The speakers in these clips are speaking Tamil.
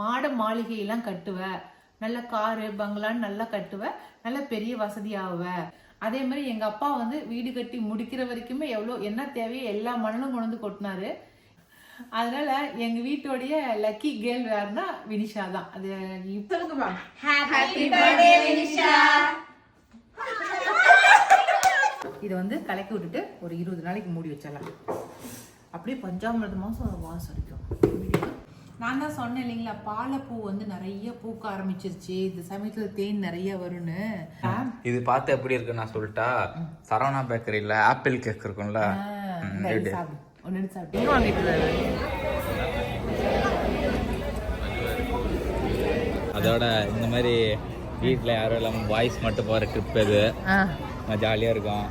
மாட மாளிகையெல்லாம் கட்டுவ, நல்ல காரு பங்களான்னு நல்லா கட்டுவ, நல்ல பெரிய வசதியாகுவ. அதே மாதிரி எங்க அப்பா வந்து வீடு கட்டி முடிக்கிற வரைக்குமே எவ்வளோ என்ன தேவையோ எல்லா மணலும் கொண்டு வந்து கொட்டினாரு. அதனால எங்க வீட்டோடைய லக்கி கேர்ள் யாருன்னா வினிஷா தான். அது இப்ப ஹாப்பி பர்த்டே வினிஷா. இதை வந்து கலக்கி விட்டுட்டு ஒரு 20 நாளைக்கு மூடி வச்சிடலாம். அப்படியே பஞ்சாமிரத மாதம் வாசம் அடிக்கும். நான் தான் சொன்னேன் இல்லைங்களா, பாலைப்பூ வந்து நிறைய பூக்க ஆரம்பிச்சிருச்சு, இந்த சமயத்துல தேன் நிறைய வரும்னு. இது பார்த்து எப்படி இருக்கு நான் சொல்லிட்டா, சரவணா பேக்கரியில ஆப்பிள் கேக் இருக்கும்ல, அதோட இந்த மாதிரி வீட்டில் யாரும் இல்லாமல் பாய்ஸ் மட்டும் போகிற ட்ரிப் இது ஜாலியாக இருக்கும்.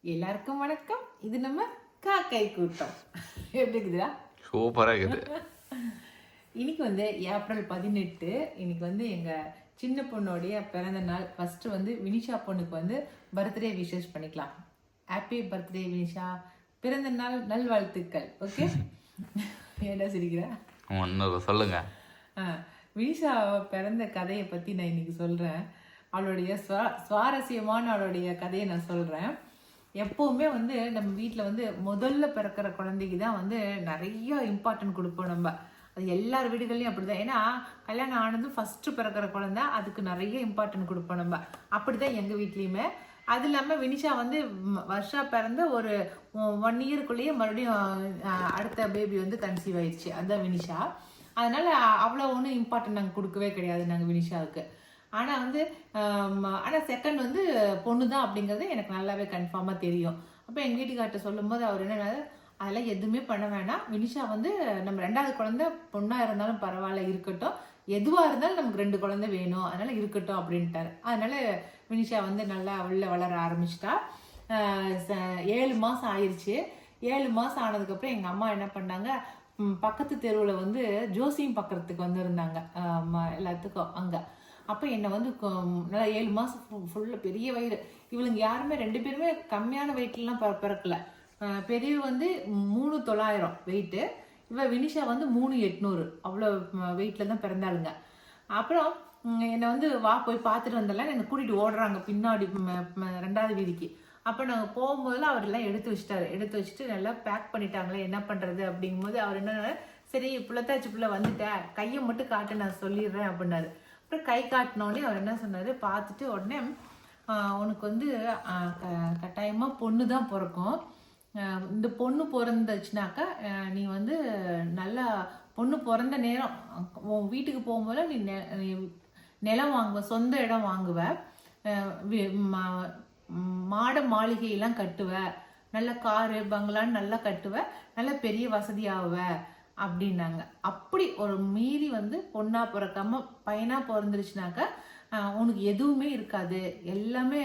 எல்லாருக்கும் வணக்கம். இது நம்ம காக்கை கூட்டம். எப்படி இருக்குதா? சூப்பராக இருக்குது. இன்னைக்கு வந்து ஏப்ரல் 18. இன்னைக்கு வந்து எங்கள் சின்ன பொண்ணுடைய பிறந்த நாள். ஃபஸ்ட்டு வந்து வினிஷா பொண்ணுக்கு வந்து பர்த்டே விஷஸ் பண்ணிக்கலாம். ஹாப்பி பர்த்டே வினிஷா, பிறந்த நாள் நல்வாழ்த்துக்கள். ஓகே, என்ன சிரிக்கிற? ஒன்று சொல்லுங்க. வினிஷா பிறந்த கதையை பற்றி நான் இன்னைக்கு சொல்கிறேன். அவளுடைய சுவாரஸ்யமான அவளுடைய கதையை நான் சொல்கிறேன். எப்போவுமே வந்து நம்ம வீட்டில் வந்து முதல்ல பிறக்கிற குழந்தைக்கு தான் வந்து நிறைய இம்பார்ட்டன்ட் கொடுப்போம் நம்ம. அது எல்லார் வீடுகள்லையும் அப்படி தான். ஏன்னா கல்யாணம் ஆனதும் ஃபஸ்ட்டு பிறக்கிற குழந்தை, அதுக்கு நிறைய இம்பார்ட்டன்ட் கொடுப்போம் நம்ம. அப்படி தான் எங்கள் வீட்லேயுமே. அது இல்லாமல் வினிஷா வந்து வருஷா பிறந்த ஒரு 1 இயருக்குள்ளேயே மறுபடியும் அடுத்த பேபி வந்து கன்சீவ் ஆயிடுச்சு. அதுதான் வினிஷா. அதனால் அவ்வளோ ஒன்றும் இம்பார்ட்டன்ட் நாங்கள் கொடுக்கவே கிடையாது நாங்கள் வினிஷாவுக்கு. ஆனால் வந்து செகண்ட் வந்து பொண்ணு தான் அப்படிங்கிறது எனக்கு நல்லாவே கன்ஃபார்மாக தெரியும். அப்போ எங்கள் வீட்டுக்கார்ட்ட சொல்லும் போது அவர் என்ன, அதெல்லாம் எதுவுமே பண்ண வேணாம், வினிஷா வந்து நம்ம 2வது குழந்தை பொண்ணாக இருந்தாலும் பரவாயில்ல இருக்கட்டும், எதுவாக இருந்தாலும் நமக்கு 2 குழந்தை வேணும், அதனால் இருக்கட்டும் அப்படின்ட்டார். அதனால் வினிஷா வந்து நல்லா உள்ள வளர ஆரம்பிச்சிட்டா. 7 மாதம் ஆயிடுச்சு. 7 மாதம் ஆனதுக்கப்புறம் எங்கள் அம்மா என்ன பண்ணாங்க, பக்கத்து தெருவில் வந்து ஜோசியம் பார்க்கறதுக்கு வந்திருந்தாங்க எல்லாத்துக்கும் அங்கே. அப்போ என்னை வந்து நல்லா 7 மாதம் ஃபுல்லாக பெரிய வயிறு. இவளுங்க யாருமே 2 பேருமே கம்மியான வெயிட்லாம் பிறக்கல. பெரியவ வந்து 3,900 வெயிட்டு, இவ வினிஷா வந்து 3,800 அவ்வளோ வெயிட்டில் தான் பிறந்தாளுங்க. அப்புறம் என்னை வந்து வா போய் பார்த்துட்டு வந்தலாம் என்னை கூட்டிகிட்டு ஓடுறாங்க பின்னாடி 2வது வீதிக்கு. அப்போ நாங்கள் போகும்போதெல்லாம் அவரெல்லாம் எடுத்து வச்சுட்டாரு. எடுத்து வச்சுட்டு நல்லா பேக் பண்ணிட்டாங்களே, என்ன பண்ணுறது அப்படிங்கும்போது அவர் என்ன, சரி புள்ளத்தாச்சி பிள்ளை வந்துட்டேன், கையை மட்டும் காட்டு நான் சொல்லிடுறேன் அப்படின்னாரு. அப்புறம் கை காட்டினோடனே அவர் என்ன சொன்னார், பார்த்துட்டு உடனே உனக்கு வந்து கட்டாயமாக பொண்ணு தான் பிறக்கும், இந்த பொண்ணு பிறந்துச்சுனாக்கா நீ வந்து நல்லா பொண்ணு பிறந்த நேரம் உன் வீட்டுக்கு போகும்போது நீ நிலம் வாங்குவ, சொந்த இடம் வாங்குவ, மாட மாளிகையெல்லாம் கட்டுவ, நல்ல காரு பங்களான்னு நல்லா கட்டுவ, நல்ல பெரிய வசதியாகுவ அப்படின்னாங்க. அப்படி ஒரு மீறி வந்து பொண்ணா பிறக்காம பையனா பிறந்துருச்சுனாக்கா உனக்கு எதுவுமே இருக்காது, எல்லாமே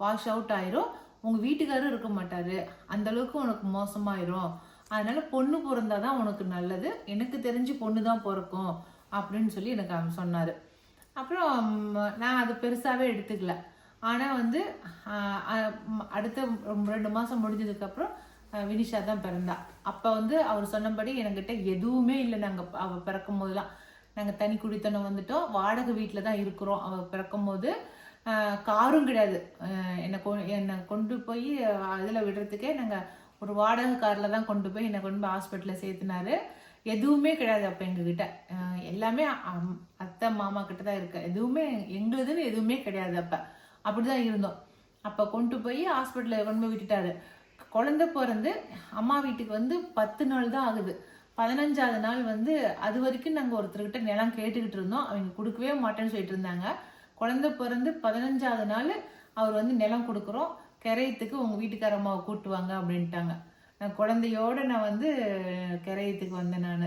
வாஷ் அவுட் ஆயிரும், உங்க வீட்டுக்காரரும் இருக்க மாட்டாரு, அந்த அளவுக்கு உனக்கு மோசமாயிரும், அதனால பொண்ணு பிறந்தாதான் உனக்கு நல்லது, எனக்கு தெரிஞ்சு பொண்ணு தான் பிறக்கும் அப்படின்னு சொல்லி எனக்கு அவன் சொன்னாரு. அப்புறம் நான் அது பெருசாவே எடுத்துக்கல. ஆனா வந்து அடுத்த 2 மாசம் முடிஞ்சதுக்கு வினிஷா தான் பிறந்தா. அப்போ வந்து அவர் சொன்னபடி என்கிட்ட எதுவுமே இல்லை. நாங்கள் அவள் பிறக்கும் போதுலாம் நாங்கள் தனி குடித்தனம் வந்துட்டோம், வாடகை வீட்டில் தான் இருக்கிறோம். அவள் பிறக்கும் போது காரும் கிடையாது. என்னை கொண்டு போய் அதில் விடுறதுக்கே நாங்கள் ஒரு வாடகை காரில் தான் கொண்டு போய் ஹாஸ்பிட்டலில் சேர்த்துனாரு. எதுவுமே கிடையாது அப்போ எங்ககிட்ட. எல்லாமே அத்தை மாமா கிட்ட தான் இருக்கு. எதுவுமே எங்களுதுன்னு எதுவுமே கிடையாது. அப்போ அப்படிதான் இருந்தோம். அப்போ கொண்டு போய் ஹாஸ்பிட்டலில் கொண்டு போய் விட்டுட்டாரு. குழந்தை பிறந்து அம்மா வீட்டுக்கு வந்து 10 நாள் தான் ஆகுது. 15வது நாள் வந்து அது வரைக்கும் நாங்கள் ஒருத்தர்கிட்ட நிலம் கேட்டுக்கிட்டு இருந்தோம். அவங்க கொடுக்கவே மாட்டேன்னு சொல்லிட்டு இருந்தாங்க. குழந்தை பிறந்து 15வது நாள் அவர் வந்து நிலம் கொடுக்குறோம், கரையத்துக்கு உங்கள் வீட்டுக்கார அம்மாவை கூட்டுவாங்க அப்படின்ட்டாங்க. நான் குழந்தையோடு நான் வந்து கரையத்துக்கு வந்தேன்.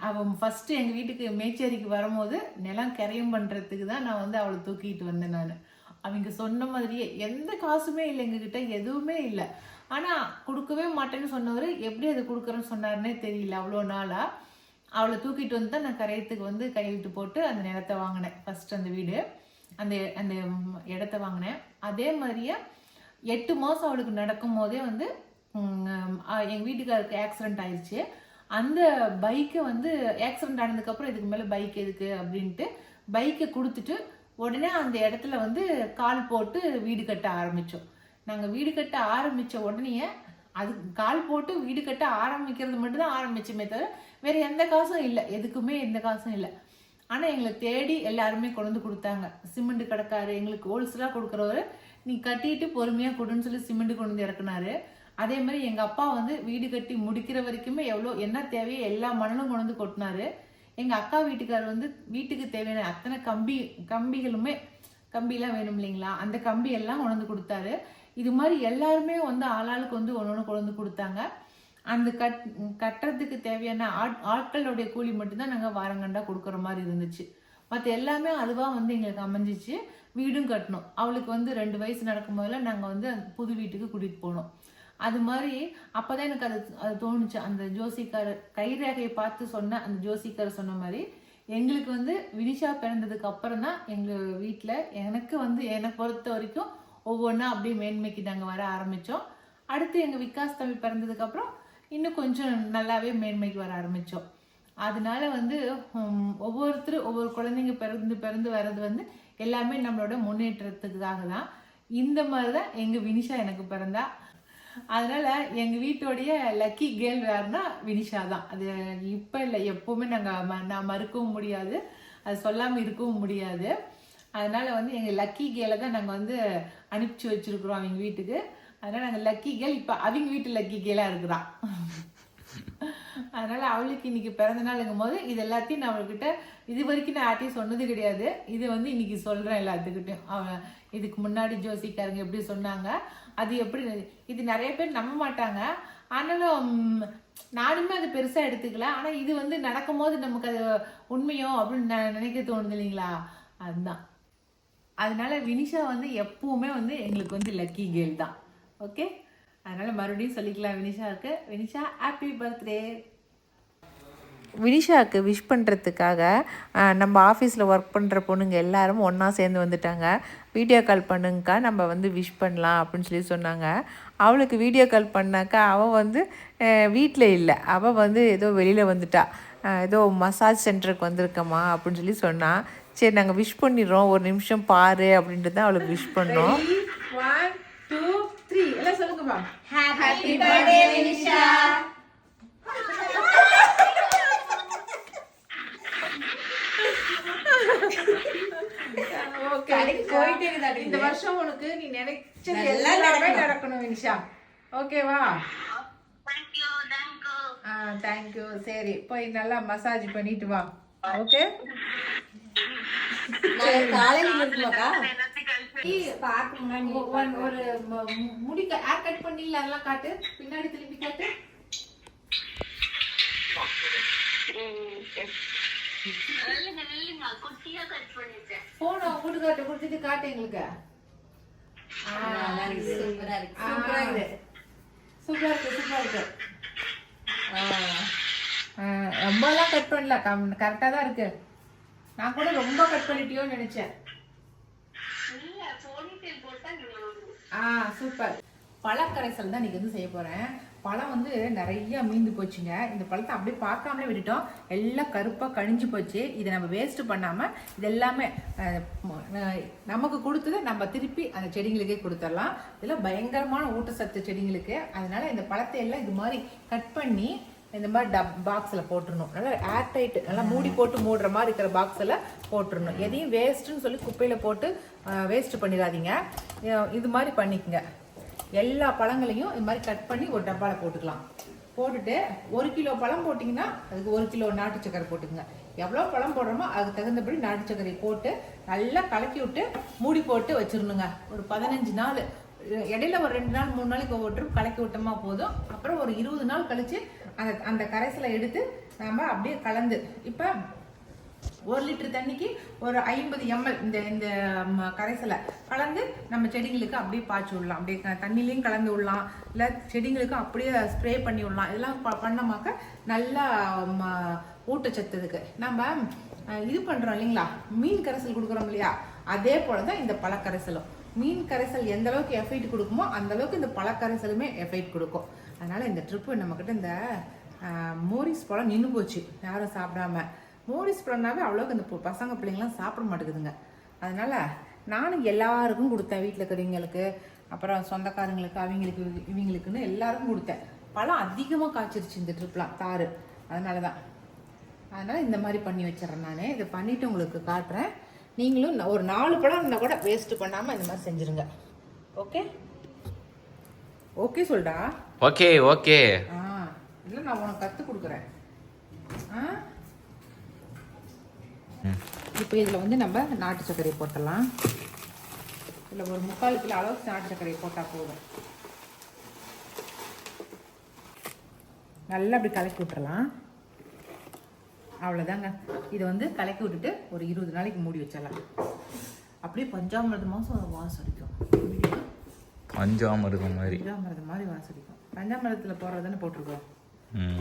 அவன் ஃபஸ்ட்டு எங்கள் வீட்டுக்கு மேச்சேரிக்கு வரும்போது நிலம் கரையும் பண்ணுறதுக்கு தான் நான் வந்து அவளை தூக்கிட்டு வந்தேன். நான் அவங்க சொன்ன மாதிரியே எந்த காசுமே இல்லை எங்ககிட்ட, எதுவுமே இல்லை. ஆனால் கொடுக்கவே மாட்டேன்னு சொன்னவர் எப்படி அதை கொடுக்குறேன்னு சொன்னார்னே தெரியல. அவ்வளோ நாளாக அவளை தூக்கிட்டு வந்து தான் நான் கரையத்துக்கு வந்து கையெழுத்து போட்டு அந்த நிலத்தை வாங்கினேன். ஃபஸ்ட்டு அந்த வீடு அந்த அந்த இடத்த வாங்கினேன். அதே மாதிரியே 8 மாதம் அவளுக்கு நடக்கும் போதே வந்து எங்கள் வீட்டுக்காருக்கு ஆக்சிடென்ட் ஆயிடுச்சு. அந்த பைக்கை வந்து ஆக்சிடென்ட் ஆனதுக்கப்புறம் இதுக்கு மேலே பைக் எதுக்கு அப்படின்ட்டு பைக்கை கொடுத்துட்டு உடனே அந்த இடத்துல வந்து கால் போட்டு வீடு கட்ட ஆரம்பித்தோம். நாங்கள் வீடு கட்ட ஆரம்பித்த உடனே அது கால் போட்டு வீடு கட்ட ஆரம்பிக்கிறது மட்டும்தான் ஆரம்பிச்சோமே தவிர வேறு எந்த காசும் இல்லை, எதுக்குமே எந்த காசும் இல்லை. ஆனால் எங்களை தேடி எல்லாருமே கொண்டு கொடுத்தாங்க. சிமெண்ட் கடைக்காரு எங்களுக்கு ஹோல்சேலாக கொடுக்குறவர் நீ கட்டிட்டு பொறுமையாக கொடுன்னு சொல்லி சிமெண்ட் கொண்டு வந்து இறக்குனாரு. அதே மாதிரி எங்கள் அப்பா வந்து வீடு கட்டி முடிக்கிற வரைக்குமே எவ்வளோ என்ன தேவையோ எல்லா மணலும் கொண்டு வந்து கொட்டினாரு. எங்கள் அக்கா வீட்டுக்காரர் வந்து வீட்டுக்கு தேவையான அத்தனை கம்பிகளுமே கம்பிலாம் வேணும் இல்லைங்களா, அந்த கம்பி எல்லாம் கொண்டு வந்து கொடுத்தாரு. இது மாதிரி எல்லாருமே வந்து ஆளாளுக்கு வந்து ஒன்று ஒன்று கொண்டு வந்து கொடுத்தாங்க. அந்த கட்டுறதுக்கு தேவையான ஆட்களுடைய கூலி மட்டும்தான் நாங்கள் வாரங்கண்டா கொடுக்குற மாதிரி இருந்துச்சு. மற்ற எல்லாமே அதுவாக வந்து எங்களுக்கு அமைஞ்சிச்சு. வீடும் கட்டணும். அவளுக்கு வந்து 2 வயசு நடக்கும் போதெல்லாம் நாங்கள் வந்து புது வீட்டுக்கு கூட்டிகிட்டு போனோம். அது மாதிரி அப்போ தான் எனக்கு அது தோணுச்சு. அந்த ஜோசிக்காரர் கைரேகையை பார்த்து சொன்ன அந்த ஜோசிக்காரர் சொன்ன மாதிரி எங்களுக்கு வந்து வினிஷா பிறந்ததுக்கு அப்புறம் தான் எங்கள் வீட்டில் எனக்கு வந்து என்னை பொறுத்த வரைக்கும் ஒவ்வொன்றா அப்படியே மேன்மைக்கு நாங்கள் வர ஆரம்பித்தோம். அடுத்து எங்கள் விகாஸ் தம்பி பிறந்ததுக்கப்புறம் இன்னும் கொஞ்சம் நல்லாவே மேன்மைக்கு வர ஆரம்பித்தோம். அதனால வந்து ஒவ்வொருத்தரும் ஒவ்வொரு குழந்தைங்க பிறந்து வர்றது வந்து எல்லாமே நம்மளோட முன்னேற்றத்துக்காக தான். இந்த மாதிரி தான் எங்கள் வினிஷா எனக்கு பிறந்தா. அதனால எங்கள் வீட்டோடைய லக்கி கேர்ள் யாருன்னா வினிஷா தான். அது இப்போ இல்லை, எப்போவுமே நான் மறுக்கவும் முடியாது, அது சொல்லாமல் இருக்கவும் முடியாது. அதனால வந்து எங்கள் லக்கி கேர்ளை தான் நாங்கள் வந்து அனுப்பிச்சி வச்சிருக்கிறோம் அவங்க வீட்டுக்கு. அதனால நாங்கள் லக்கி கேர்ள் இப்போ அவங்க வீட்டு லக்கி கேர்ளாக இருக்கிறான். அதனால அவளுக்கு இன்னைக்கு பிறந்த நாளுங்கும் போது இது எல்லாத்தையும் நான் அவள்கிட்ட இது வரைக்கும் நான் யார்ட்டையும் சொன்னது கிடையாது. இது வந்து இன்னைக்கு சொல்றேன் எல்லாத்துக்கிட்டையும். அவன் இதுக்கு முன்னாடி ஜோசிக்காரங்க எப்படி சொன்னாங்க, அது எப்படி, இது நிறைய பேர் நம்ப மாட்டாங்க. ஆனாலும் நானுமே அது பெருசா எடுத்துக்கல. ஆனா இது வந்து நடக்கும் போது நமக்கு அது உண்மையோ அப்படின்னு நினைக்க தோணுது இல்லைங்களா, அதுதான். அதனால வினிஷா வந்து எப்பவுமே வந்து எங்களுக்கு வந்து லக்கி கேர்ள் தான். ஓகே, அதனால மறுபடியும் சொல்லிக்கலாம் வினிஷாவுக்கு. Vinisha happy birthday. வினிஷாவுக்கு விஷ் பண்ணுறதுக்காக நம்ம ஆஃபீஸில் ஒர்க் பண்ணுற பொண்ணுங்க எல்லாரும் ஒன்றா சேர்ந்து வந்துட்டாங்க. வீடியோ கால் பண்ணுங்கக்கா, நம்ம வந்து விஷ் பண்ணலாம் அப்படின்னு சொல்லி சொன்னாங்க. அவளுக்கு வீடியோ கால் பண்ணாக்கா அவள் வந்து வீட்டில் இல்லை, அவள் வந்து ஏதோ வெளியில் வந்துட்டா. ஏதோ மசாஜ் சென்டருக்கு வந்திருக்கம்மா அப்படின்னு சொல்லி சொன்னான். சரி நாங்கள் விஷ் பண்ணிடுறோம், ஒரு நிமிஷம் பாரு அப்படின்ட்டு தான் அவளுக்கு விஷ் பண்ணோம். 1 2 3 எல்லாம் சொல்லுங்கம்மா. Happy birthday Vinisha. ஓகே, இந்த வருஷம் உனக்கு நீ நினைச்சது எல்லாமே நடக்கணும் வினிஷா. ஓகேவா? தேங்க்யூ. சரி, போய் நல்லா மசாஜ் பண்ணிட்டு வா. ஓகே, ஒரு முடி ஹேர் கட் பண்ணீங்களா, அதெல்லாம் காட்டு, பின்னாடி திருப்பி காட்டு. போன வீட்டுக்கார்ட்ட கொடுத்துட்டு காட்டு எங்களுக்கு. சூப்பரா இருக்கு. ரொம்பலாம் கட் பண்ணல, கரெக்டா தான் இருக்கு. நான் கூட ரொம்ப கட் பண்ணிட்டியோன்னு நினைச்சேன். சூப்பர். பழக்கரைசல் தான் இன்னைக்கு வந்து செய்ய போறேன். பழம் வந்து நிறைய மீந்து போச்சுங்க. இந்த பழத்தை அப்படியே பார்க்காமலே விட்டுட்டோம், எல்லாம் கருப்பாக கழிஞ்சு போச்சு. இதை நம்ம வேஸ்ட் பண்ணாமல் இது எல்லாமே நமக்கு கொடுத்தது நம்ம திருப்பி அந்த செடிங்களுக்கே கொடுத்துடலாம். இதெல்லாம் பயங்கரமான ஊட்டச்சத்து செடிங்களுக்கு. அதனால இந்த பழத்தை எல்லாம் இது மாதிரி கட் பண்ணி இந்த மாதிரி பாக்ஸில் போட்டுடணும். நல்லா ஏர் டைட், நல்லா மூடி போட்டு மூடுற மாதிரி இருக்கிற பாக்ஸில் போட்டுடணும். எதையும் வேஸ்ட்டுன்னு சொல்லி குப்பையில் போட்டு வேஸ்ட் பண்ணிடாதீங்க. இது மாதிரி பண்ணிக்கங்க. எல்லா பழங்களையும் இது மாதிரி கட் பண்ணி ஒரு டப்பாவில் போட்டுக்கலாம். போட்டுட்டு 1 கிலோ பழம் போட்டிங்கன்னா அதுக்கு 1 கிலோ நாட்டு சக்கரை போட்டுக்கங்க. எவ்வளோ பழம் போடுறோமோ அதுக்கு தகுந்தபடி நாட்டு சக்கரை போட்டு நல்லா கலக்கி விட்டு மூடி போட்டு வச்சிடணுங்க. ஒரு 15 நாள், இடையில ஒரு 2 நாள் 3 நாளைக்கு ஒவ்வொரு கலக்கி விட்டோமா போதும். அப்புறம் ஒரு 20 நாள் கழிச்சு அந்த கரைசலை எடுத்து நம்ம அப்படியே கலந்து, இப்போ 1 லிட்டர் தண்ணிக்கு ஒரு 50 ml இந்த கரைசலை கலந்து நம்ம செடிங்களுக்கு அப்படியே பாய்ச்சி விடலாம். அப்படியே தண்ணிலையும் கலந்து விடலாம், இல்லை செடிங்களுக்கும் அப்படியே ஸ்ப்ரே பண்ணி விடலாம். இதெல்லாம் பண்ணமாக்க நல்லா ஊட்டச்சத்து இருக்கு. நம்ம இது பண்ணுறோம் இல்லைங்களா, மீன் கரைசல் கொடுக்குறோம் இல்லையா, அதே போல தான் இந்த பழக்கரைசலும். மீன் கரைசல் எந்த அளவுக்கு எஃபெக்ட் கொடுக்குமோ அந்த அளவுக்கு இந்த பழக்கரைசலுமே எஃபெக்ட் கொடுக்கும். அதனால இந்த ட்ரிப்பு நம்மக்கிட்ட இந்த மோரிஸ் பழம் நின்று போச்சு, யாரும் சாப்பிடாம. மோரிஸ் பழம்னாவே அவ்வளோக்கு இந்த பசங்க பிள்ளைங்களாம் சாப்பிட மாட்டேங்குதுங்க. அதனால் நானும் எல்லாருக்கும் கொடுத்தேன், வீட்டில் இருக்கிறவங்களுக்கு, அப்புறம் சொந்தக்காரங்களுக்கு, அவங்களுக்கு இவங்களுக்குன்னு எல்லாருக்கும் கொடுத்தேன். பழம் அதிகமாக காய்ச்சிருச்சு இந்த ட்ரிப்லாம் தாறு. அதனால் இந்த மாதிரி பண்ணி வச்சிடறேன். நான் இதை பண்ணிவிட்டு உங்களுக்கு காட்டுறேன். நீங்களும் ஒரு 4 பழம் இருந்தால் கூட வேஸ்ட்டு பண்ணாமல் இந்த மாதிரி செஞ்சுருங்க. ஓகே ஓகே சொல்டா. Okay okay. இல்லை நான் உனக்கு கற்றுக் கொடுக்குறேன். இப்போ இதில் வந்து நம்ம நாட்டு சர்க்கரையை போட்டலாம். இதில் ஒரு 3/4 கிலோ அளவுக்கு நாட்டு சர்க்கரையை போட்டால் போதும். நல்லா அப்படி கலக்கி விட்டுறலாம். அவ்வளோதாங்க. இதை வந்து கலக்கி விட்டுட்டு ஒரு 20 நாளைக்கு மூடி வச்சிடலாம். அப்படியே பஞ்சாமிரத மாதம் வாசம் அடிக்கும். பஞ்சாமிரதம் மாதிரி வாசம் அடிக்கும். பஞ்சாமிரதத்தில் போடுறது தானே போட்டிருக்கோம்,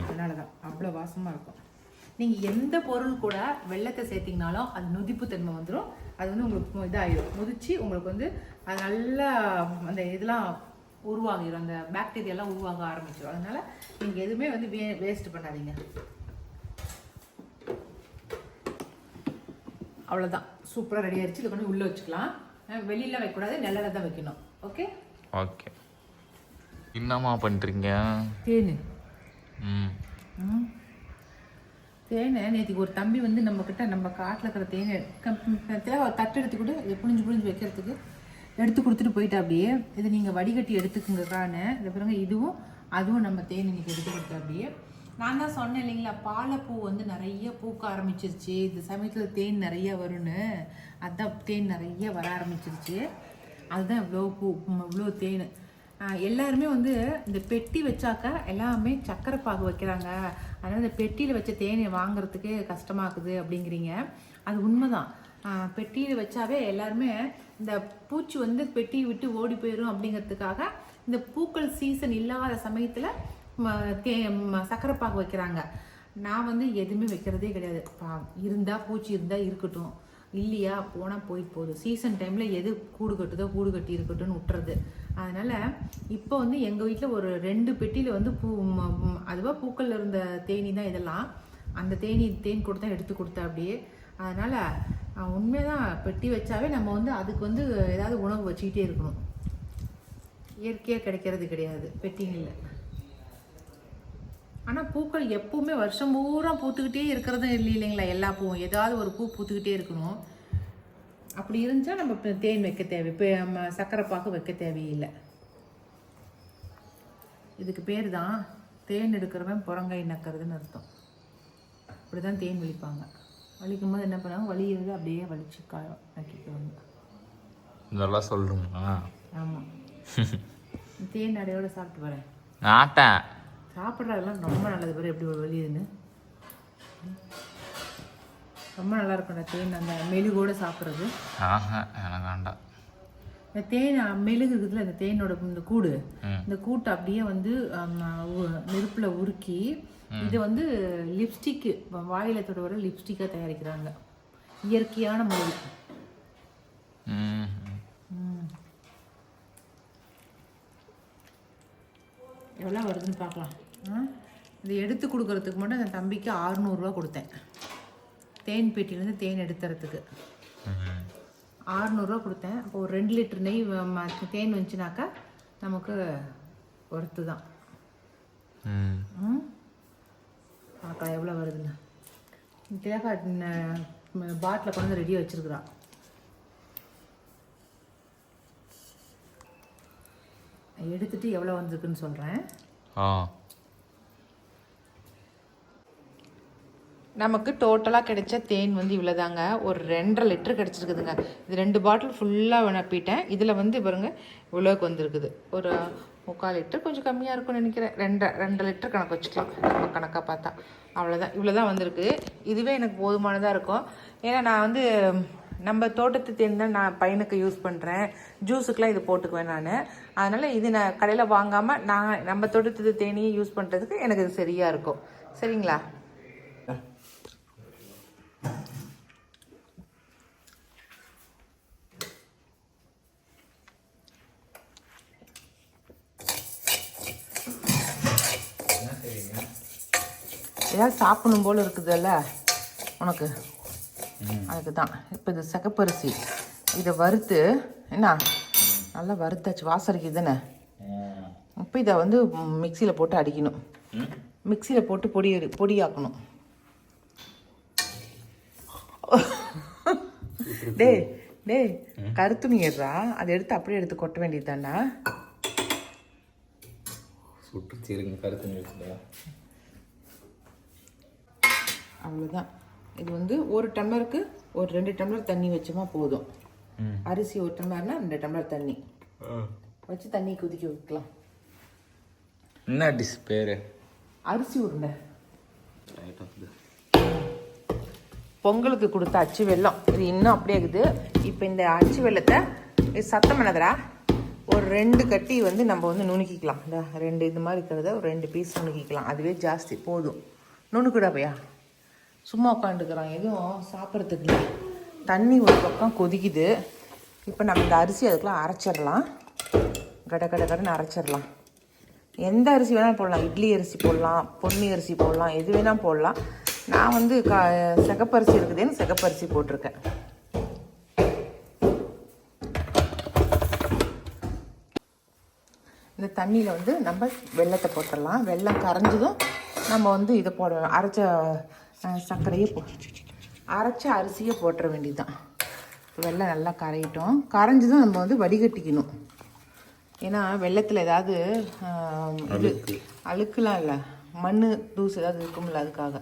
அதனால தான் அவ்வளோ வாசமாக இருக்கும். நீங்கள் எந்த பொருள் கூட வெள்ளத்தை சேர்த்திங்கனாலும் அது நொதிப்பு தன்மை வந்துடும். அது வந்து உங்களுக்கு இதாகிடும், முதிச்சு உங்களுக்கு வந்து அது நல்லா அந்த இதெல்லாம் உருவாகிடும், அந்த பாக்டீரியாலாம் உருவாக ஆரம்பிச்சிடும். அதனால் நீங்கள் எதுவுமே வந்து வேஸ்ட் பண்ணாதீங்க. அவ்வளோதான், சூப்பராக ரெடி ஆயிடுச்சு. இதை கொண்டு உள்ளே வச்சுக்கலாம். வெளியில் வைக்கக்கூடாது, நிழல தான் வைக்கணும். Okay okay. என்னம்மா பண்ணுறீங்க? தேன். தேனை நேற்றுக்கு ஒரு தம்பி வந்து நம்மக்கிட்ட நம்ம காட்டில் இருக்கிற தேனை தட்டு எடுத்து கூட புழிஞ்சு வைக்கிறதுக்கு எடுத்து கொடுத்துட்டு போயிட்டா. அப்படியே இதை நீங்கள் வடிகட்டி எடுத்துக்குங்கக்கான்னு இதை பிறகு இதுவும் அதுவும் நம்ம தேன் இன்னைக்கு எடுத்து கொடுத்தா. அப்படியே நான் தான் சொன்னேன் இல்லைங்களா, பாலைப்பூ வந்து நிறைய பூக்க ஆரம்பிச்சிருச்சு, இந்த சமயத்தில் தேன் நிறைய வரும்னு. அதுதான் தேன் நிறைய வர ஆரம்பிச்சிருச்சு. அதுதான் இவ்வளோ தேன். எல்லாருமே வந்து இந்த பெட்டி வச்சாக்க எல்லாமே சக்கரை பாகு வைக்கிறாங்க, அதனால் இந்த பெட்டியில் வச்ச தேனை வாங்குறதுக்கு கஷ்டமாக்குது அப்படிங்கிறீங்க. அது உண்மைதான். பெட்டியில் வச்சாவே எல்லாருமே இந்த பூச்சி வந்து பெட்டியை விட்டு ஓடி போயிடும் அப்படிங்கிறதுக்காக இந்த பூக்கள் சீசன் இல்லாத சமயத்தில் சக்கரை பாகு வைக்கிறாங்க. நான் வந்து எதுவுமே வைக்கிறதே கிடையாது. இருந்தால் பூச்சி இருந்தால் இருக்கட்டும், இல்லையா போனால் போயிட்டு போகுது. சீசன் டைமில் எது கூடு கட்டுதோ கூடு கட்டி இருக்கட்டும்னு விட்டுறது. அதனால் இப்போ வந்து எங்கள் வீட்டில் ஒரு 2 பெட்டியில் வந்து அதுவாக பூக்கள் இருந்த தேனி தான் இதெல்லாம். அந்த தேன் கூட தான் எடுத்து கொடுத்தா அப்படியே. அதனால் உண்மைதான், பெட்டி வச்சாவே நம்ம வந்து அதுக்கு வந்து ஏதாவது உணவு வச்சுக்கிட்டே இருக்கணும். இயற்கையாக கிடைக்கிறது கிடையாது பெட்டிங்களில். ஆனால் பூக்கள் எப்பவுமே வருஷம் பூரா பூத்துக்கிட்டே இருக்கிறதும் இல்லைங்களா. எல்லா பூவும் ஏதாவது ஒரு பூ பூத்துக்கிட்டே இருக்கணும். அப்படி இருந்துச்சா நம்ம தேன் வைக்க தேவை, இப்போ நம்ம சக்கரை பாக்கு வைக்க தேவையில்லை. இதுக்கு பேர் தான் தேன் எடுக்கிறவன் புறங்கை நக்கிறதுன்னு அர்த்தம். அப்படி தான் தேன் வலிப்பாங்க. வலிக்கும் போது என்ன பண்ணுவாங்க, வலியிறது அப்படியே வலிச்சு நக்கிக்குவாங்க. இதெல்லாம் சொல்லுங்களா? ஆமாம். தேன் அடையோட சாப்பிட்டு வரேன். நாட்டேன் சாப்பிட்றதெல்லாம் ரொம்ப நல்லது. பேர் எப்படி ஒரு வலியுதுன்னு ரொம்ப நல்லா இருக்கும். தேன் அந்த மெழுகோடு சாப்பிட்றது. எனக்கு வேண்டாம். இந்த தேன் மெழுகு இருக்குதுல, இந்த தேனோட இந்த கூடு, இந்த கூட்டை அப்படியே வந்து நெருப்பில் உருக்கி இது வந்து லிப்ஸ்டிக்கு, வாயில் தொட வர லிப்ஸ்டிக்காக தயாரிக்கிறாங்க. இயற்கையான மெழுகு. எவ்வளோ வருதுன்னு பார்க்கலாம். இதை எடுத்து கொடுக்கறதுக்கு மட்டும் என் தம்பிக்கு 600 ரூபா கொடுத்தேன். தேன் பெட்டியிலேருந்து தேன் எடுத்துறதுக்கு 600 ரூபா கொடுத்தேன். அப்போ ஒரு 2 லிட்டர் நெய் தேன் வந்துச்சுனாக்கா நமக்கு ஒர்த்து தான். அக்கா எவ்வளோ வருதுன்னு தேங்காய் பாட்டில் கொண்டு வந்து ரெடியாக வச்சுருக்குறான். எடுத்துட்டு எவ்வளோ வந்திருக்குன்னு சொல்கிறேன். நமக்கு டோட்டலாக கிடைச்ச தேன் வந்து இவ்வளோதாங்க. ஒரு 2.5 லிட்டர் கிடச்சிருக்குதுங்க. இது 2 பாட்டில் ஃபுல்லாக நப்பிட்டேன். இதில் வந்து பாருங்க இவ்வளோக்கு வந்திருக்குது. ஒரு 3/4 லிட்டர் கொஞ்சம் கம்மியாக இருக்கும்னு நினைக்கிறேன். 2 லிட்டர் கணக்கு வச்சுக்கலாம் நம்ம கணக்காக பார்த்தா. அவ்வளோதான், இவ்வளோ தான் வந்திருக்கு. இதுவே எனக்கு போதுமானதாக இருக்கும். ஏன்னா நான் வந்து நம்ம தோட்டத்து தேன் தான் நான் பையனுக்கு யூஸ் பண்ணுறேன். ஜூஸுக்கெலாம் இது போட்டுக்குவேன் நான். அதனால் இது நான் கடையில் வாங்காமல் நான் நம்ம தோட்டத்து தேனியை யூஸ் பண்ணுறதுக்கு எனக்கு இது சரியாக இருக்கும். சரிங்களா? ஏதாவது சாப்பிடணும் போல் இருக்குதுல்ல உனக்கு, அதுக்கு தான். இப்போ இது சிகப்பரிசி, இதை வறுத்து என்ன நல்லா வறுத்தாச்சு, வாசனைக்கு தானே. இப்போ இதை வந்து மிக்சியில் போட்டு அடிக்கணும், மிக்சியில் போட்டு பொடியாக்கணும். டேய் டேய் கருத்துணிடுறா, அதை எடுத்து அப்படியே எடுத்து கொட்ட வேண்டியது தானே. சுட்டுச்சிருங்க கருத்துணி. அவ்வளோதான். இது வந்து ஒரு டம்ளருக்கு ஒரு 2 டம்ளர் தண்ணி வச்சோமா போதும். அரிசி ஒரு டம்ளர்னா 2 டம்ளர் தண்ணி வச்சு தண்ணி கொதிக்க வைக்கலாம். என்ன டிஷ் பேரு? அரிசி உருண்டை. பொங்கலுக்கு கொடுத்த அச்சு வெல்லம் இது இன்னும் அப்படியே இருக்குது. இப்போ இந்த அச்சு வெல்லத்தை இது சத்தம் பண்ணதுரா ஒரு 2 கட்டி வந்து நம்ம வந்து நுணுக்கிக்கலாம். இந்த 2 இது மாதிரி இருக்கிறத ஒரு 2 பீஸ் நுணுக்கிக்கலாம். அதுவே ஜாஸ்தி போதும். நுணுக்குடா பையா, சும்மா உட்காந்துக்கிறான், எதுவும் சாப்பிட்றதுக்கு இல்லை. தண்ணி ஒரு பக்கம் கொதிக்குது. இப்போ நம்ம இந்த அரிசி அதுக்கெலாம் அரைச்சிடலாம். கடன்னு அரைச்சிடலாம். எந்த அரிசி வேணாலும் போடலாம், இட்லி அரிசி போடலாம், பொன்னி அரிசி போடலாம், எது வேணால் போடலாம். நான் வந்து சிகப்பரிசி இருக்குதுன்னு சிகப்பரிசி போட்டிருக்கேன். இந்த தண்ணியில் வந்து நம்ம வெல்லத்தை போட்டுடலாம். வெல்லம் கரைஞ்சதும் நம்ம வந்து இதை போட அரைச்ச சர்க்கரையை அரைச்ச அரிசியை போட்டுற வேண்டியதுதான். இப்போ வெல்லம் நல்லா கரையிட்டோம். கரைஞ்சதும் நம்ம வந்து வடிகட்டிக்கணும். ஏன்னா வெள்ளத்தில் ஏதாவது இது அழுக்குலாம் இல்லை, மண் தூசு ஏதாவது இருக்கும்ல, அதுக்காக.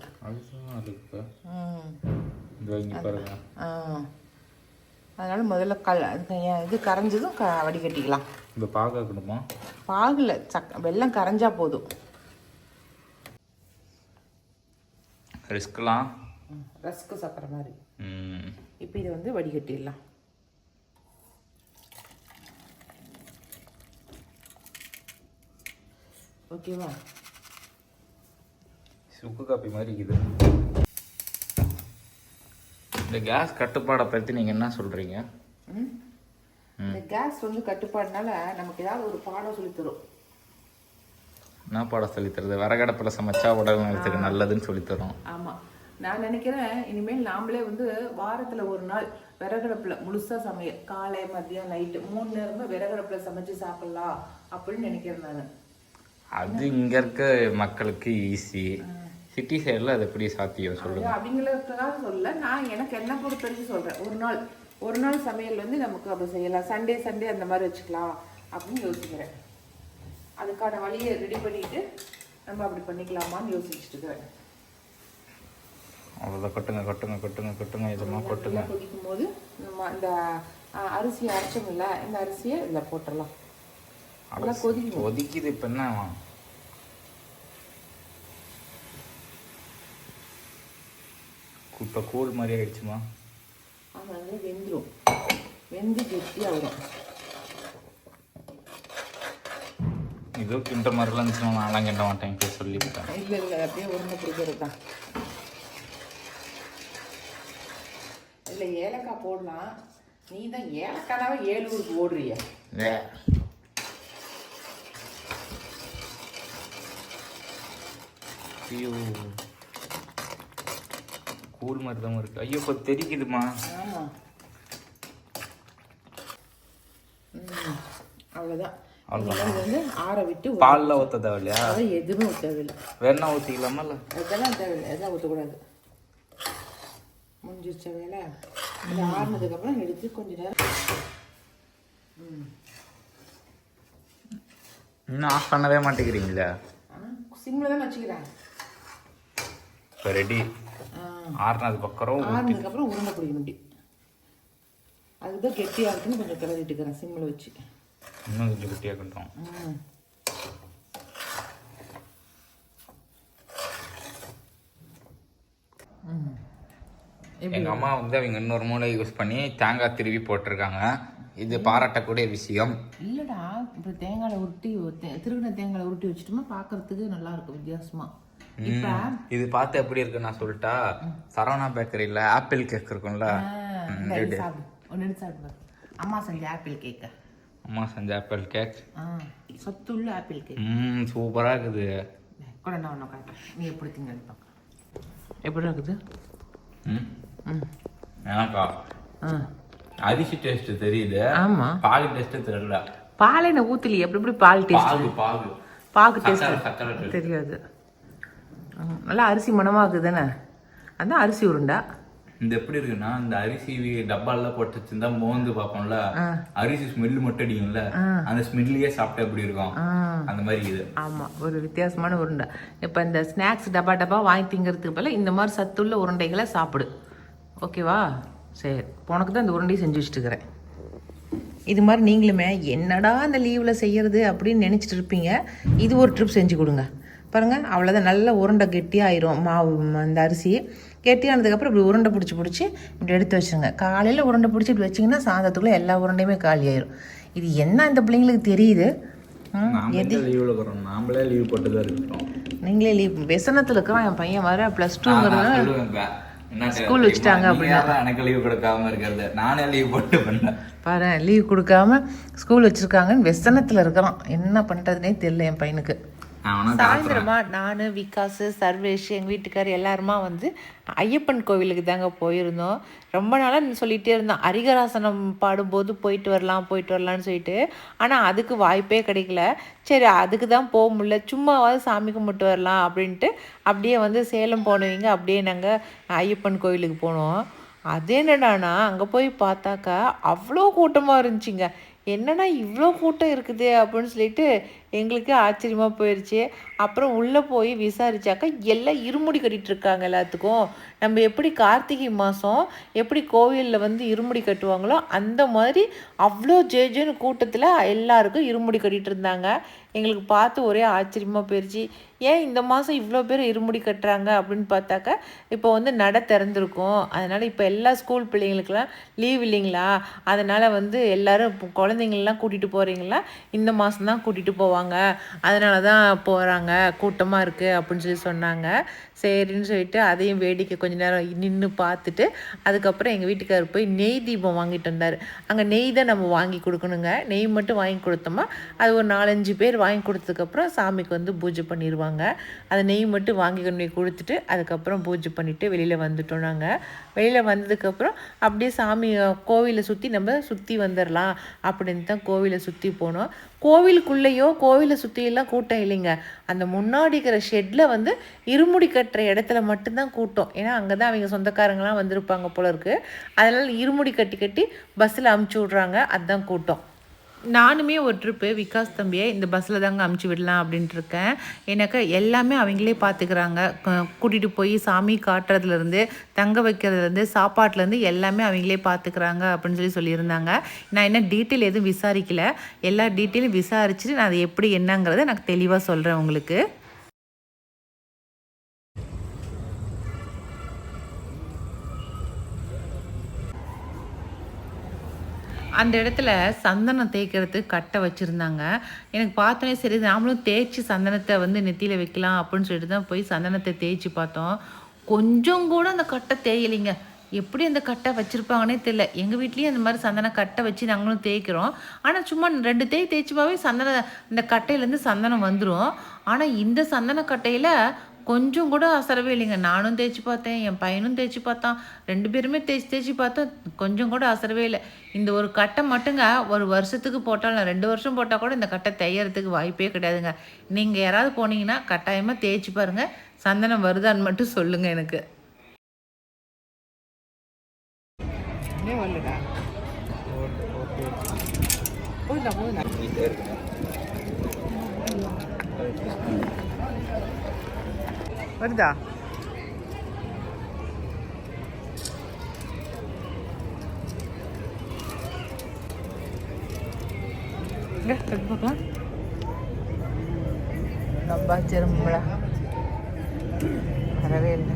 அதனால முதல்ல இது கரைஞ்சதும் வடிகட்டிக்கலாம். இப்போ பாகணுமா? பாகில் வெல்லம் கரைஞ்சா போதும். ரஸ்க்கு சக்கரை மாதிரி. இப்போ இதை வந்து வடிகட்டிடலாம். ஓகேவா? சுக்கு காப்பி மாதிரி இருக்குது. இந்த கேஸ் கட்டுப்பாடை பற்றி நீங்கள் என்ன சொல்கிறீங்க? இந்த கேஸ் வந்து கட்டுப்பாடுனால நமக்கு ஏதாவது ஒரு பாடம் சொல்லித்தரும். என்ன பாடம் சொல்லித்தருது? விறகடுப்பில் சமைச்சா உடல் நலத்துக்கு நல்லதுன்னு சொல்லித்தரும். ஆமாம், நான் நினைக்கிறேன் இனிமேல் நாமளே வந்து வாரத்தில் ஒரு நாள் விறகடுப்பில் முழுசாக சமையல், காலை மதியம் நைட்டு 3 நேரமும் விறகடுப்பில் சமைச்சு சாப்பிட்லாம் அப்படின்னு நினைக்கிறேன் நான். அது இங்கே இருக்க மக்களுக்கு ஈஸி, சிட்டி சைடில் அது எப்படி சாத்தியம் சொல்லுங்கள்? அப்படிங்களுக்காக சொல்ல, நான் எனக்கு என்ன பொறுத்த வரைக்கும் சொல்கிறேன். ஒரு நாள் சமையல் வந்து நமக்கு அப்படி செய்யலாம். சண்டே அந்த மாதிரி வச்சுக்கலாம் அப்படின்னு யோசிக்கிறேன். அதுக்கான வழியை ரெடி பண்ணிட்டு நம்ம அப்படி பண்ணிக்கலாமான்னு யோசிச்சுட்டு இருக்கிறேன். அவ்வளோதான். கொட்டுங்க இதெல்லாம் கொட்டுங்க. கொதிக்கும் போது நம்ம அந்த அரிசியை அரைச்சோம்ல, இந்த அரிசியை இதில் போட்டுடலாம். கொதிக்குது. இப்போ என்ன இப்போ கூழ் மாதிரி ஆயிடுச்சுமா? அதனால வெந்துடும், வெந்து கெட்டியாக வரும். இதோ கிண்ட மாதிரிலாம் இருந்துச்சுன்னா நான்லாம் கிண்ட மாட்டேன், இப்போ சொல்லிவிட்டேன். இல்லை அப்படியே உருண்டை பிடிக்கிறது தான். இல்லை ஏலக்காய் போடலாம். நீ தான் ஏலக்காய் 7 ஊருக்கு ஓடுறிய. ஐயோ கூழ் மாதிரி தான் இருக்கு. ஐயோ இப்போ தெரிக்குதுமா. ஆமாம், அவ்வளோதான். இது வந்து ஆற விட்டு பாலில் ஊற்ற தேவையில்லையா? அதான் எதுவுமே ஊற்ற தேவையில்லை. வெண்ணெய் ஊற்றிக்கலாமா? இல்லை அதெல்லாம் தேவையில்லை, எதாவது ஊற்றக்கூடாது. முடிஞ்சிருச்ச வேலை. இது ஆறுனதுக்கப்புறம் எடுத்து கொஞ்ச நேரம் இன்னும் ஆஃப் பண்ணவே மாட்டேங்கிறீங்களா? சிம்மில் தான் வச்சுக்கிறேன். இப்போ ரெடி. ஆறுனதுக்கப்புறம் உருண்டை பிடிக்கணும். இப்படி அதுதான் கெட்டியாக இருக்குன்னு கொஞ்சம் கிளறிட்டுக்கிறேன் சிம்மில் வச்சு. இன்னும் கொஞ்சம் கெட்டியாக கட்டும். எங்கள் அம்மா வந்து அவங்க இன்னொரு மூளை யூஸ் பண்ணி தேங்காய் திருவி போட்டிருக்காங்க. இது பாராட்டக்கூடிய விஷயம். இல்லைடா, இப்போ தேங்காயில் உருட்டி திருவின தேங்காயில் உருட்டி வச்சுட்டோமா பார்க்கறதுக்கு நல்லா இருக்கும் வித்தியாசமா. இப்போ இது பார்த்து எப்படி இருக்கு நான் சொல்லிட்டா, சரவணா பேக்கரியில் ஆப்பிள் கேக் இருக்கும்ல, அம்மா செஞ்ச ஆப்பிள் கேக்கு. அம்மா செஞ்ச ஆப்பிள் கேக் சத்துள்ள ஆப்பிள் கேக் சூப்பராக இருக்குது. கூட நான் ஒன்று காட்டுறேன், நீ எப்படி திங்கன்னு பார்க்க. எப்படி இருக்குது? எனக்கா அரிசி டேஸ்ட் தெரியுது. ஆமா, பாகு டேஸ்ட் தெரியல. பாலை நான் ஊத்தலையே, எப்படி பால் டேஸ்ட்? பாகு டேஸ்ட் தெரியாது. நல்லா அரிசி மணமா இருக்குது தானே, அதான் அரிசி உருண்டா. இந்த எப்படி இருக்குன்னா, இந்த அரிசி டப்பால போட்டு வச்சிருந்தா மோந்து பார்ப்போம்ல, அரிசி ஸ்மெல் மட்டும் அடிக்கும்ல, அந்த ஸ்மெல்லையே சாப்பிட்டா எப்படி இருக்கும் அந்த மாதிரி இது. ஆமா, ஒரு வித்தியாசமான உருண்டை. இப்ப இந்த ஸ்நாக்ஸ் டப்பா வாங்கி திங்கிறதுக்கு பதிலா இந்த மாதிரி சத்துள்ள உருண்டைகளை சாப்பிடு, ஓகேவா? சரி, உனக்கு தான் இந்த உருண்டையை செஞ்சு வச்சுட்டுக்கிறேன். இது மாதிரி நீங்களுமே என்னடா இந்த லீவில் செய்யறது அப்படின்னு நினச்சிட்டு இருப்பீங்க. இது ஒரு ட்ரிப் செஞ்சு கொடுங்க பாருங்கள், அவ்வளோதான். நல்லா உருண்டை கெட்டியாயிரும். மாவு அந்த அரிசி கெட்டியானதுக்கப்புறம் இப்படி உருண்டை பிடிச்சி இப்படி எடுத்து வச்சுருங்க. காலையில் உருண்டை பிடிச்சி இப்படி வச்சிங்கன்னா சாயந்தரத்துக்குள்ளே எல்லா உருண்டையுமே காலி ஆயிரும். இது என்ன இந்த பிள்ளைங்களுக்கு தெரியுது? நாமளே லீவ் போட்டு தான் இருக்கோம். நீங்களே லீவ் வெசனத்தில் இருக்கிறோம். என் பையன் வர +2 ஸ்கூல் வச்சுட்டாங்க அப்படின்னா எனக்கு லீவ் கொடுக்காம இருக்கிறது, நானே லீவ் போட்டு பண்ணேன் பாரு. லீவ் கொடுக்காம ஸ்கூல் வச்சுருக்காங்கன்னு வெசனத்தில் இருக்கிறோம். என்ன பண்ணுறதுனே தெரியல என் பையனுக்கு. சாயந்தரமா நான், விகாஸ், சர்வேஷ், எங்கள் வீட்டுக்கார் எல்லாருமா வந்து ஐயப்பன் கோவிலுக்கு தாங்க போயிருந்தோம். ரொம்ப நாளாக சொல்லிகிட்டே இருந்தோம், ஹரிகராசனம் பாடும்போது போயிட்டு வரலான்னு சொல்லிட்டு. ஆனால் அதுக்கு வாய்ப்பே கிடைக்கல. சரி, அதுக்கு தான் போக முடியல, சும்மாவாது சாமி கும்பிட்டு வரலாம் அப்படின்ட்டு அப்படியே வந்து சேலம் போனவங்க அப்படியே நாங்கள் ஐயப்பன் கோவிலுக்கு போனோம். அது என்னடானா அங்கே போய் பார்த்தாக்கா அவ்வளோ கூட்டமாக இருந்துச்சுங்க. என்னன்னா இவ்வளோ கூட்டம் இருக்குது அப்படின்னு சொல்லிட்டு எங்களுக்கே ஆச்சரியமாக போயிடுச்சு. அப்புறம் உள்ளே போய் விசாரிச்சாக்கா எல்லாம் இருமுடி கட்டிகிட்டு இருக்காங்க எல்லாத்துக்கும். நம்ம எப்படி கார்த்திகை மாதம் எப்படி கோவிலில் வந்து இருமுடி கட்டுவாங்களோ அந்த மாதிரி அவ்வளோ ஜேஜேன்னு கூட்டத்தில் எல்லாருக்கும் இருமுடி கட்டிகிட்டு இருந்தாங்க. எங்களுக்கு பார்த்து ஒரே ஆச்சரியமாக போயிடுச்சு. ஏன் இந்த மாதம் இவ்வளோ பேர் இருமுடி கட்டுறாங்க அப்படின்னு பார்த்தாக்கா, இப்போ வந்து நடை திறந்துருக்கும். அதனால் இப்போ எல்லா ஸ்கூல் பிள்ளைங்களுக்கெல்லாம் லீவ் இல்லைங்களா, அதனால் வந்து எல்லோரும் குழந்தைங்களெலாம் கூட்டிகிட்டு போகிறீங்களா, இந்த மாதம் தான் கூட்டிகிட்டு போவாங்க, அதனால தான் போகிறாங்க, கூட்டமாக இருக்குது அப்படின்னு சொல்லி சொன்னாங்க. சரின்னு சொல்லிட்டு அதையும் வேடிக்கை கொஞ்ச நேரம் நின்று பார்த்துட்டு அதுக்கப்புறம் எங்கள் வீட்டுக்காரர் போய் நெய் தீபம் வாங்கிட்டு வந்தார். அங்கே நெய் தான் நம்ம வாங்கி கொடுக்கணுங்க. நெய் மட்டும் வாங்கி கொடுத்தோமா அது ஒரு 4-5 பேர் வாங்கி கொடுத்ததுக்கப்புறம் சாமிக்கு வந்து பூஜை பண்ணிடுவாங்க. அதை நெய் மட்டும் வாங்கி கொண்டு போய் கொடுத்துட்டு அதுக்கப்புறம் பூஜை பண்ணிவிட்டு வெளியில் வந்துட்டோம். நாங்கள் வெளியில் வந்ததுக்கப்புறம் அப்படியே சாமி கோவிலை சுற்றி வந்துடலாம் அப்படின்னு தான் கோவிலை சுற்றி போனோம். கோவிலுக்குள்ளேயோ கோவிலை சுற்றியெல்லாம் கூட்டம் இல்லைங்க. அந்த முன்னாடி இருக்கிற ஷெட்டில் வந்து இருமுடி கட்டுற இடத்துல மட்டும்தான் கூட்டம். ஏன்னா அங்கே தான் அவங்க சொந்தக்காரங்களாம் வந்திருப்பாங்க போல இருக்குது. அதனால் இருமுடி கட்டி பஸ்ஸில் அமுச்சு விட்றாங்க, அதுதான் கூட்டம். நானுமே ஒரு ட்ரிப்பு விகாஸ் தம்பியை இந்த பஸ்ஸில் தாங்க அமுச்சு விடலாம் அப்படின்ட்டு இருக்கேன். எனக்கு எல்லாமே அவங்களே பார்த்துக்கிறாங்க. கூட்டிகிட்டு போய் சாமி காட்டுறதுலேருந்து தங்க வைக்கிறதுலேருந்து சாப்பாட்டிலேருந்து எல்லாமே அவங்களே பார்த்துக்கிறாங்க அப்படின்னு சொல்லியிருந்தாங்க. நான் என்ன டீட்டெயில் எதுவும் விசாரிக்கல. எல்லா டீட்டெயிலும் விசாரிச்சுட்டு நான் அது எப்படி என்னங்கிறத எனக்கு தெளிவாக சொல்கிறேன் உங்களுக்கு. அந்த இடத்துல சந்தனம் தேய்க்கிறதுக்கு கட்டை வச்சுருந்தாங்க. எனக்கு பார்த்தோன்னே சரி நாமளும் தேய்ச்சி சந்தனத்தை வந்து நெத்தியில் வைக்கலாம் அப்படின்னு சொல்லிட்டு தான் போய் சந்தனத்தை தேய்ச்சி பார்த்தோம். கொஞ்சம் கூட அந்த கட்டை தேயலைங்க. எப்படி அந்த கட்டை வச்சுருப்பாங்கன்னே தெரியல. எங்கள் வீட்லேயும் அந்த மாதிரி சந்தன கட்டை வச்சு நாங்களும் தேய்க்கிறோம். ஆனால் சும்மா 2 தேய்ச்சிப்பாவே இந்த கட்டையிலேருந்து சந்தனம் வந்துடும். ஆனால் இந்த சந்தன கட்டையில் கொஞ்சம் கூட அசரவே இல்லைங்க. நானும் தேய்ச்சி பார்த்தேன், என் பையனும் தேய்ச்சி பார்த்தான், 2 பேருமே தேய்ச்சி பார்த்தோம், கொஞ்சம் கூட அசரவே இல்லை. இந்த ஒரு கட்டை மட்டுங்க ஒரு வருஷத்துக்கு போட்டாலும் 2 வருஷம் போட்டால் கூட இந்த கட்டை தேயறதுக்கு வாய்ப்பே கிடையாதுங்க. நீங்கள் யாராவது போனீங்கன்னா கட்டாயமாக தேய்ச்சி பாருங்கள், சந்தனம் வருதான்னு மட்டும் சொல்லுங்கள் எனக்கு. வருதா? பார்க்கலாம். ரொம்ப திரும்பல வரவே இல்லை.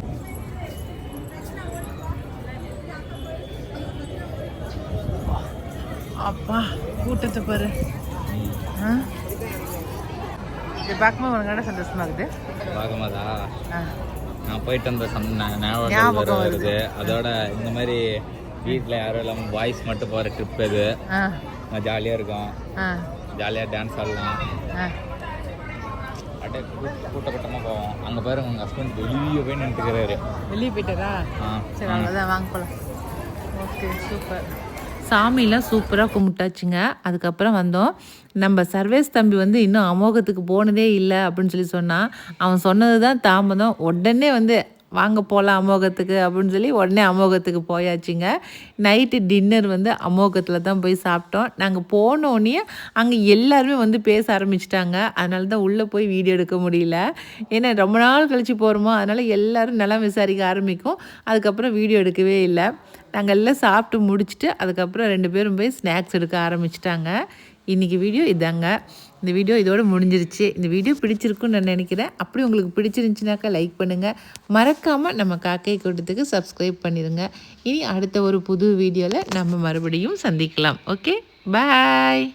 அப்பா கூட்டத்தை பாரு. இது பார்க்கும்போது உனக்கு என்ன சந்தோஷமா இருக்குது? பார்க்கும்போதா நான் போயிட்டு வந்த ஞாபகம் வருது. அதோட இந்த மாதிரி வீட்டில் யாரும் இல்லாமல் பாய்ஸ் மட்டும் போகிற ட்ரிப் இது ஜாலியாக இருக்கும். ஜாலியாக டான்ஸ் ஆடலாம், பாட்டு கூட்டமாக போவோம். அங்கே பாருங்க உங்கள் ஹஸ்பண்ட் வெளியே போய் நின்றுக்கிறாரு. வெளியே போயிட்டாரா? சரி அவ்வளோதான், வாங்க போகலாம். Okay, super. சாமிலாம் சூப்பராக கும்பிட்டாச்சுங்க. அதுக்கப்புறம் வந்தோம். நம்ம சர்வேஸ் தம்பி வந்து இன்னும் அமோகத்துக்கு போனதே இல்லை அப்படின்னு சொல்லி சொன்னான். அவன் சொன்னது தான் தாமதம். உடனே வந்து வாங்க போகலாம் அமோகத்துக்கு அப்படின்னு சொல்லி உடனே அமோகத்துக்கு போயாச்சுங்க. நைட்டு டின்னர் வந்து அமோகத்தில் தான் போய் சாப்பிட்டோம். நாங்கள் போனோடனே அங்கே எல்லாருமே வந்து பேச ஆரம்பிச்சிட்டாங்க. அதனால தான் உள்ளே போய் வீடியோ எடுக்க முடியல. ஏன்னா ரொம்ப நாள் கழித்து போகிறோமோ, அதனால் எல்லோரும் நலம் விசாரிக்க ஆரம்பிக்கும். அதுக்கப்புறம் வீடியோ எடுக்கவே இல்லை. நாங்கள் எல்லாம் சாப்பிட்டு முடிச்சுட்டு அதுக்கப்புறம் 2 பேரும் போய் ஸ்நாக்ஸ் எடுக்க ஆரம்பிச்சிட்டாங்க. இன்றைக்கி வீடியோ இதாங்க. இந்த வீடியோ இதோடு முடிஞ்சிருச்சு. இந்த வீடியோ பிடிச்சிருக்குன்னு நான் நினைக்கிறேன். அப்படி உங்களுக்கு பிடிச்சிருந்துச்சுனாக்கா லைக் பண்ணுங்கள். மறக்காமல் நம்ம காக்கை கூட்டத்துக்கு சப்ஸ்கிரைப் பண்ணிடுங்க. இனி அடுத்த ஒரு புது வீடியோவில் நம்ம மறுபடியும் சந்திக்கலாம். ஓகே, பாய்.